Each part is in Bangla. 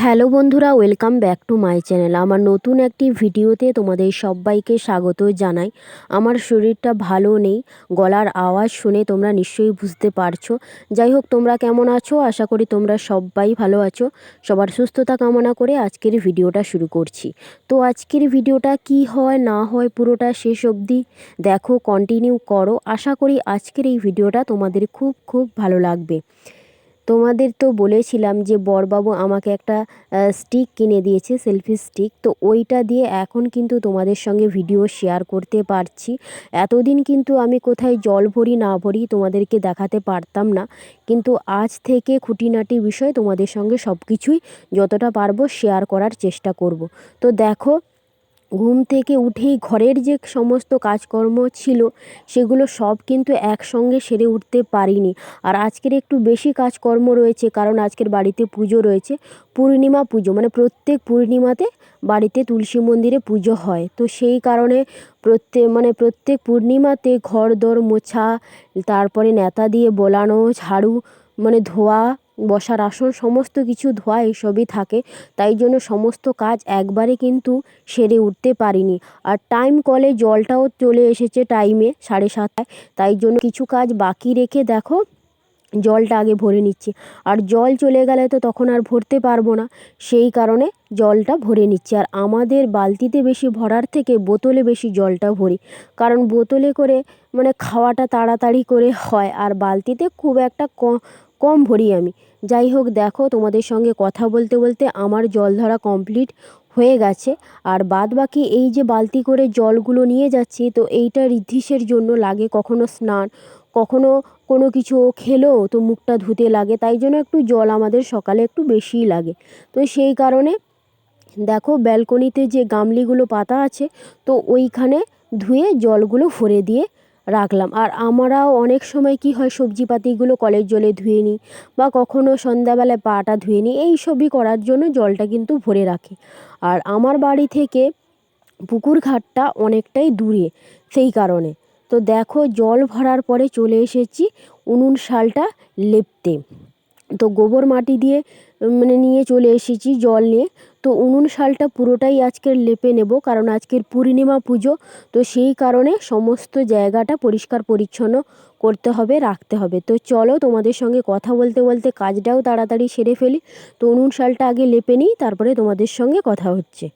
হ্যালো বন্ধুরা, welcome back to my channel. আমার নতুন একটি ভিডিওতে তোমাদের সবাইকে স্বাগত জানাই। আমার শরীরটা ভালো নেই, গলার আওয়াজ শুনে তোমরা নিশ্চয়ই বুঝতে পারছো। যাই হোক, তোমরা কেমন আছো? আশা করি তোমরা সবাই ভালো আছো। সবার সুস্থতা কামনা করে আজকের ভিডিওটা শুরু করছি। তো আজকের ভিডিওটা কি হয় না হয় পুরোটা শেষ অবধি দেখো, কন্টিনিউ করো। আশা করি আজকের এই ভিডিওটা তোমাদের খুব খুব ভালো লাগবে। তোমাদের তো বলেছিলাম যে বড়বাবু আমাকে একটা স্টিক কিনে দিয়েছে, সেলফি স্টিক। তো ওইটা দিয়ে এখন কিন্তু তোমাদের সঙ্গে ভিডিও শেয়ার করতে পারছি। এতদিন কিন্তু আমি কোথায় জল ভরি না ভরি তোমাদেরকে দেখাতে পারতাম না, কিন্তু আজ থেকে খুঁটিনাটি বিষয় তোমাদের সঙ্গে সব কিছুই যতটা পারবো শেয়ার করার চেষ্টা করব। তো দেখো, ঘুম থেকে উঠেই ঘরের যে সমস্ত কাজকর্ম ছিল সেগুলো সব কিন্তু একসঙ্গে সেরে উঠতে পারিনি। আর আজকের একটু বেশি কাজকর্ম রয়েছে, কারণ আজকের বাড়িতে পুজো রয়েছে, পূর্ণিমা পুজো। মানে প্রত্যেক পূর্ণিমাতে বাড়িতে তুলসী মন্দিরে পুজো হয়। তো সেই কারণে প্রত্যেক পূর্ণিমাতে ঘর দর মোছা, তারপরে নেতা দিয়ে বোলানো, ঝাড়ু ধোয়া, বসার আসন সমস্ত কিছু ধোয়া এইসবই থাকে। তাই জন্য সমস্ত কাজ একবারে কিন্তু সেরে উঠতে পারিনি। আর টাইম কলে জলটাও চলে এসেছে টাইমে 7:30। তাই জন্য কিছু কাজ বাকি রেখে দেখো জলটা আগে ভরে নিচ্ছি। আর জল চলে গেলে তো তখন আর ভরতে পারবো না, সেই কারণে জলটা ভরে নিচ্ছি। আর আমাদের বালতিতে বেশি ভরার থেকে বোতলে বেশি জলটা ভরি, কারণ বোতলে করে খাওয়াটা তাড়াতাড়ি করে হয়, আর বালতিতে খুব একটা কম ভরি আমি। যাই হোক, দেখো তোমাদের সঙ্গে কথা বলতে বলতে আমার জল ধরা কমপ্লিট হয়ে গেছে। আর বাদ বাকি এই যে বালতি করে জলগুলো নিয়ে যাচ্ছি, তো এইটা ঋদ্ধিষের জন্য লাগে, কখনো স্নান, কখনো কোনো কিছু খেলো তো মুখটা ধুতে লাগে। তাই জন্য একটু জল আমাদের সকালে একটু বেশিই লাগে। তো সেই কারণে দেখো ব্যালকনিতে যে গামলিগুলো পাতা আছে, তো ওইখানে ধুয়ে জলগুলো ভরে দিয়ে রাখলাম। আর আমরাও অনেক সময় কি হয়, সবজিপাতিগুলো কলের জলে ধুয়ে নিই, বা কখনো সন্ধ্যাবেলায় পাটা ধুয়ে নিই। এই সবই করার জন্য জলটা কিন্তু ভরে রাখি। আর আমার বাড়ি থেকে পুকুর ঘাটটা অনেকটাই দূরে, সেই কারণে। তো দেখো, জল ভরার পরে চলে এসেছি উনুন শালটা লেপতে। তো গোবর মাটি দিয়ে নিয়ে চলে এসেছি জল নিয়ে। তো উনুন শালটা পুরোটাই আজকের লেপে নেব, কারণ আজকের পূর্ণিমা পুজো। তো সেই কারণে সমস্ত জায়গাটা পরিষ্কার পরিচ্ছন্ন করতে হবে, রাখতে হবে। তো চলো, তোমাদের সঙ্গে কথা বলতে বলতে কাজটাও তাড়াতাড়ি সেরে ফেলি। তো উনুন শালটা আগে লেপে নিই, তারপরে তোমাদের সঙ্গে কথা হচ্ছে।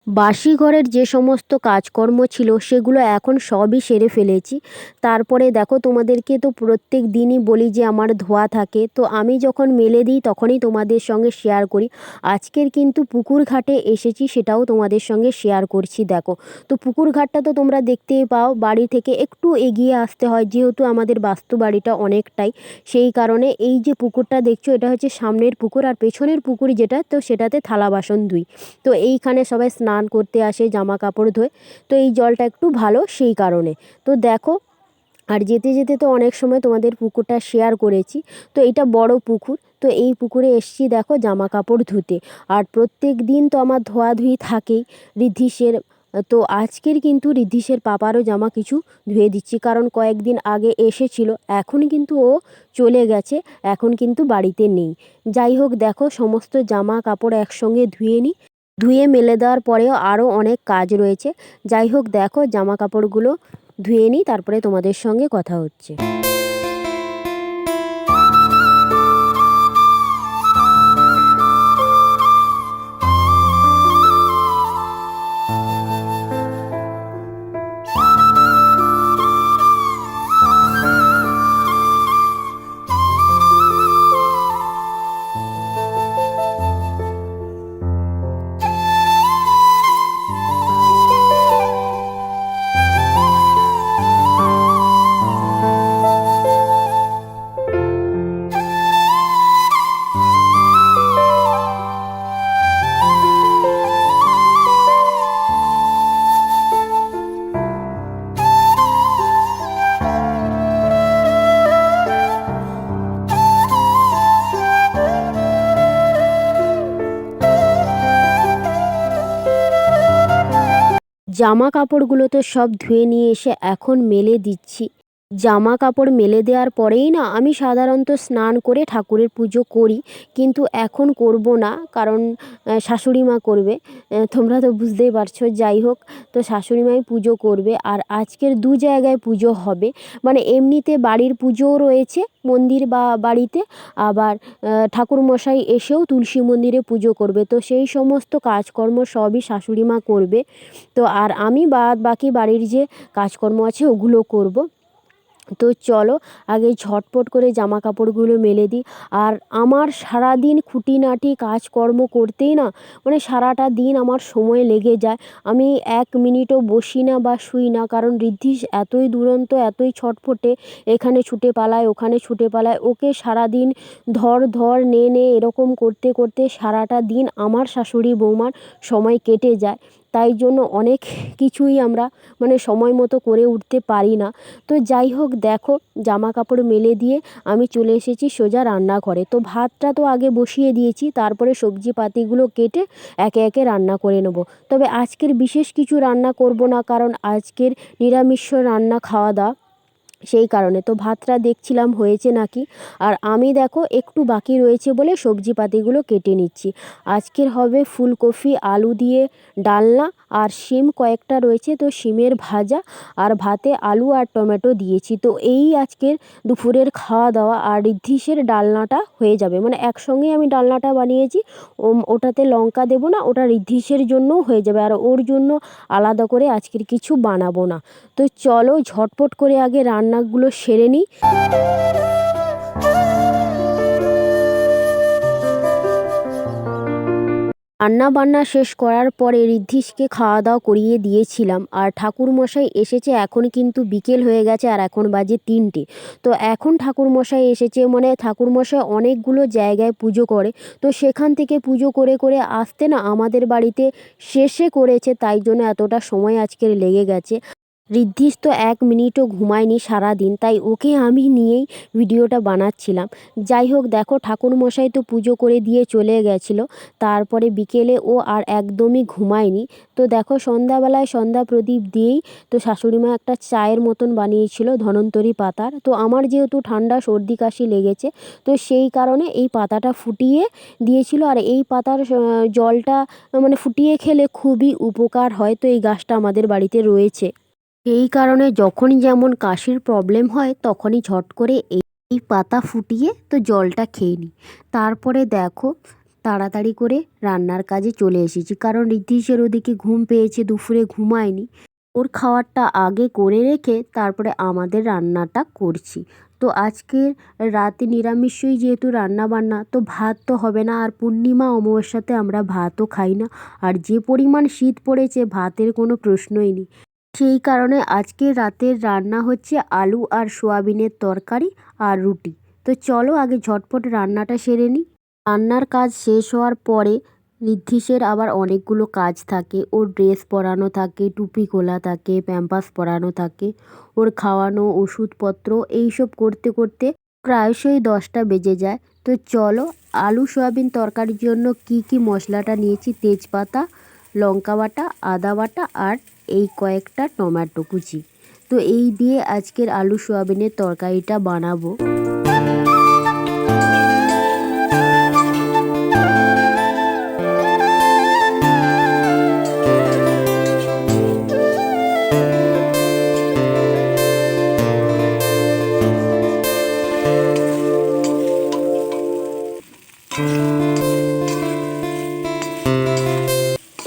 বাসি ঘরের যে সমস্ত কাজকর্ম ছিল সেগুলো এখন সবই সেরে ফেলেছি। তারপরে দেখো, তোমাদেরকে তো প্রত্যেক দিনই বলি যে আমার ধোয়া থাকে, তো আমি যখন মেলে দিই তখনই তোমাদের সঙ্গে শেয়ার করি। আজকের কিন্তু পুকুর ঘাটে এসেছি, সেটাও তোমাদের সঙ্গে শেয়ার করছি। দেখো, তো পুকুর ঘাটটা তো তোমরা দেখতেই পাও, বাড়ি থেকে একটু এগিয়ে আসতে হয়, যেহেতু আমাদের বাস্তু বাড়িটা অনেকটাই। সেই কারণে এই যে পুকুরটা দেখছো, এটা হচ্ছে সামনের পুকুর, আর পেছনের পুকুর যেটা, তো সেটাতে থালা বাসন ধুই। তো এইখানে সবাই স্নান করতে আসে, জামা কাপড় ধোয়। তো এই জলটা একটু ভালো, সেই কারণে। তো দেখো, আর যেতে যেতে তো অনেক সময় তোমাদের পুকুরটা শেয়ার করেছি। তো এইটা বড় পুকুর, তো এই পুকুরে এসছি দেখো জামা কাপড় ধুতে। আর প্রত্যেক দিন তো আমার ধোয়াধুয়ি থাকেই ঋদ্ধিষের। তো আজকের কিন্তু ঋদ্ধিষের পাপারও জামা কিছু ধুয়ে দিচ্ছি, কারণ কয়েকদিন আগে এসেছিল, এখন কিন্তু ও চলে গেছে, এখন কিন্তু বাড়িতে নেই। যাই হোক, দেখো সমস্ত জামা কাপড় একসঙ্গে ধুয়ে নিই। ধুয়ে মেলে দেওয়ার পরেও আরও অনেক কাজ রয়েছে। যাই হোক, দেখো জামা কাপড়গুলো ধুয়ে নিই, তারপরে তোমাদের সঙ্গে কথা হচ্ছে। জামা কাপড়গুলো তো সব ধুয়ে নিয়ে এসে এখন মেলে দিচ্ছি। জামা কাপড় মেলে দেওয়ার পরেই না আমি সাধারণত স্নান করে ঠাকুরের পুজো করি, কিন্তু এখন করব না, কারণ শাশুড়ি মা করবে। তোমরা তো বুঝতেই পারছো। যাই হোক, তো শাশুড়ি মাই পুজো করবে। আর আজকের দু জায়গায় পুজো হবে, মানে এমনিতে বাড়ির পুজোও রয়েছে মন্দির বা বাড়িতে, আবার ঠাকুরমশাই এসেও তুলসী মন্দিরে পুজো করবে। তো সেই সমস্ত কাজকর্ম সবই শাশুড়ি মা করবে। তো আর আমি বাদ বাকি বাড়ির যে কাজকর্ম আছে ওগুলো করব। তো চলো আগে ঝটপট করে জামা কাপড়গুলো মেলে দিই। আর আমার সারাদিন খুঁটিনাটি কাজকর্ম করতেই না, মানে সারাটা দিন আমার সময় লেগে যায়। আমি এক মিনিটও বসি না বা শুই না, কারণ ঋদ্ধি এতই দুরন্ত, এতই ছটফটে, এখানে ছুটে পালায়, ওখানে ছুটে পালায়। ওকে সারাদিন ধর ধর নে নে এরকম করতে করতে সারাটা দিন আমার শাশুড়ি বৌমার সময় কেটে যায়। তাই জন্য অনেক কিছুই আমরা মানে সময় মতো করে উঠতে পারি না। তো যাই হোক, দেখো জামা কাপড় মেলে দিয়ে আমি চলে এসেছি সোজা রান্নাঘরে। তো ভাতটা তো আগে বসিয়ে দিয়েছি, তারপরে সবজি পাতিগুলো কেটে একে একে রান্না করে নেব। তবে আজকের বিশেষ কিছু রান্না করব না, কারণ আজকের নিরামিষ রান্না খাওয়া দাওয়া, সেই কারণে। তো ভাতটা দেখছিলাম হয়েছে নাকি। আর আমি দেখো একটু বাকি রয়েছে বলে সবজি পাতিগুলো কেটে নিচ্ছি। আজকের হবে ফুলকপি আলু দিয়ে ডালনা, আর শিম কয়েকটা রয়েছে, তো শিমের ভাজা, আর ভাতে আলু আর টমেটো দিয়েছি। তো এই আজকের দুপুরের খাওয়া দাওয়া। আর ঋদ্ধিসের ডালনাটা হয়ে যাবে, মানে একসঙ্গেই আমি ডালনাটা বানিয়েছি। ওটাতে লঙ্কা দেবো না, ওটা ঋদ্ধিসের জন্যও হয়ে যাবে, আর ওর জন্য আলাদা করে আজকের কিছু বানাবো না। তো চলো ঝটপট করে আগে রান্নাগুলো সেরে নিই। রান্না বান্না শেষ করার পরে ঋদ্ধিসকে খাওয়া দাওয়া করিয়ে দিয়েছিলাম। আর ঠাকুরমশাই এসেছে, এখন কিন্তু বিকেল হয়ে গেছে, আর এখন বাজে 3টে। তো এখন ঠাকুরমশাই এসেছে, মানে ঠাকুরমশাই অনেকগুলো জায়গায় পুজো করে, তো সেখান থেকে পুজো করে করে আসতে না আমাদের বাড়িতে শেষে করেছে, তাই জন্য এতটা সময় আজকের লেগে গেছে। ঋদ্ধিস তো এক মিনিটও ঘুমায়নি সারাদিন, তাই ওকে আমি নিয়েই ভিডিওটা বানাচ্ছিলাম। যাই হোক, দেখো ঠাকুরমশাই তো পুজো করে দিয়ে চলে গেছিলো, তারপরে বিকেলে ও আর একদমই ঘুমায়নি। তো দেখো সন্ধ্যাবেলায় সন্ধ্যা প্রদীপ দিয়েই তো শাশুড়িমা একটা চায়ের মতন বানিয়েছিল ধন্বন্তরি পাতার। তো আমার যেহেতু ঠান্ডা সর্দি কাশি লেগেছে, তো সেই কারণে এই পাতাটা ফুটিয়ে দিয়েছিল। আর এই পাতার জলটা মানে ফুটিয়ে খেলে খুবই উপকার হয়। তো এই গাছটা আমাদের বাড়িতে রয়েছে, এই কারণে যখনই যেমন কাশির প্রবলেম হয় তখনই ঝট করে এই পাতা ফুটিয়ে তো জলটা খেয়ে নিই। তারপরে দেখো তাড়াতাড়ি করে রান্নার কাজে চলে এসেছি, কারণ ঋদ্ধিসের ওদিকে ঘুম পেয়েছে, দুপুরে ঘুমায়নি। ওর খাওয়ারটা আগে করে রেখে তারপরে আমাদের রান্নাটা করছি। তো আজকের রাতে নিরামিষই যেহেতু রান্না বান্না, তো ভাত তো হবে না। আর পূর্ণিমা অমাবস্যাতে আমরা ভাতও খাই না। আর যে পরিমাণ শীত পড়েছে, ভাতের কোনো প্রশ্নই নেই। সেই কারণে আজকে রাতের রান্না হচ্ছে আলু আর সোয়াবিনের তরকারি আর রুটি। তো চলো আগে ঝটপট রান্নাটা সেরে নিই। রান্নার কাজ শেষ হওয়ার পরে ঋদ্ধিসের আবার অনেকগুলো কাজ থাকে। ওর ড্রেস পরানো থাকে, টুপি খোলা থাকে, প্যাম্পাস পরানো থাকে, ওর খাওয়ানো, ওষুধপত্র, এইসব করতে করতে প্রায়শই 10টা বেজে যায়। তো চলো আলু সোয়াবিন তরকারির জন্য কি কি মশলাটা নিয়েছি: তেজপাতা, লঙ্কা বাটা, আদা বাটা, আর এই কয়েকটা টমেটো কুচি। তো এই দিয়ে আজকের আলু সোয়াবিনের তরকারিটা বানাবো।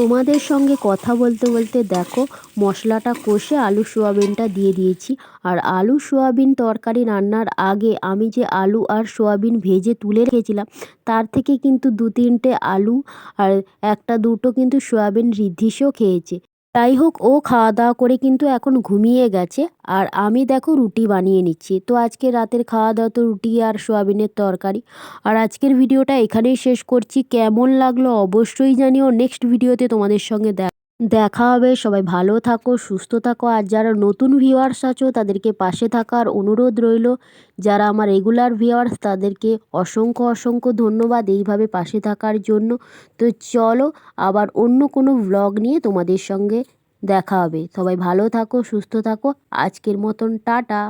তোমাদের সঙ্গে কথা বলতে বলতে দেখো মশলাটা কষে আলু সোয়াবিনটা দিয়ে দিয়েছি। আর আলু সোয়াবিন তরকারি রান্নার আগে আমি যে আলু আর সোয়াবিন ভেজে তুলে রেখেছিলাম, তার থেকে কিন্তু 2-3টে আলু আর 1-2টো কিন্তু সোয়াবিন ঋদ্ধিসও খেয়েছে। যাই হোক, ও খাওয়া দাওয়া করে কিন্তু এখন ঘুমিয়ে গেছে। আর আমি দেখো রুটি বানিয়ে নিচ্ছি। তো আজকে রাতের খাওয়া দাওয়া তো রুটি আর সোয়াবিনের তরকারি। আর আজকের ভিডিওটা এখানেই শেষ করছি। কেমন লাগলো অবশ্যই জানিও। নেক্সট ভিডিওতে তোমাদের সঙ্গে দেখা হবে। সবাই ভালো থাকো, সুস্থ থাকো। আর যারা নতুন ভিউয়ার্স আছো তাদেরকে পাশে থাকার অনুরোধ রইল। যারা আমার রেগুলার ভিউয়ার্স তাদেরকে অসংখ্য অসংখ্য ধন্যবাদ এইভাবে পাশে থাকার জন্য। তো চলো আবার অন্য কোনো ব্লগ নিয়ে তোমাদের সঙ্গে দেখা হবে। সবাই ভালো থাকো, সুস্থ থাকো। আজকের মতন টাটা।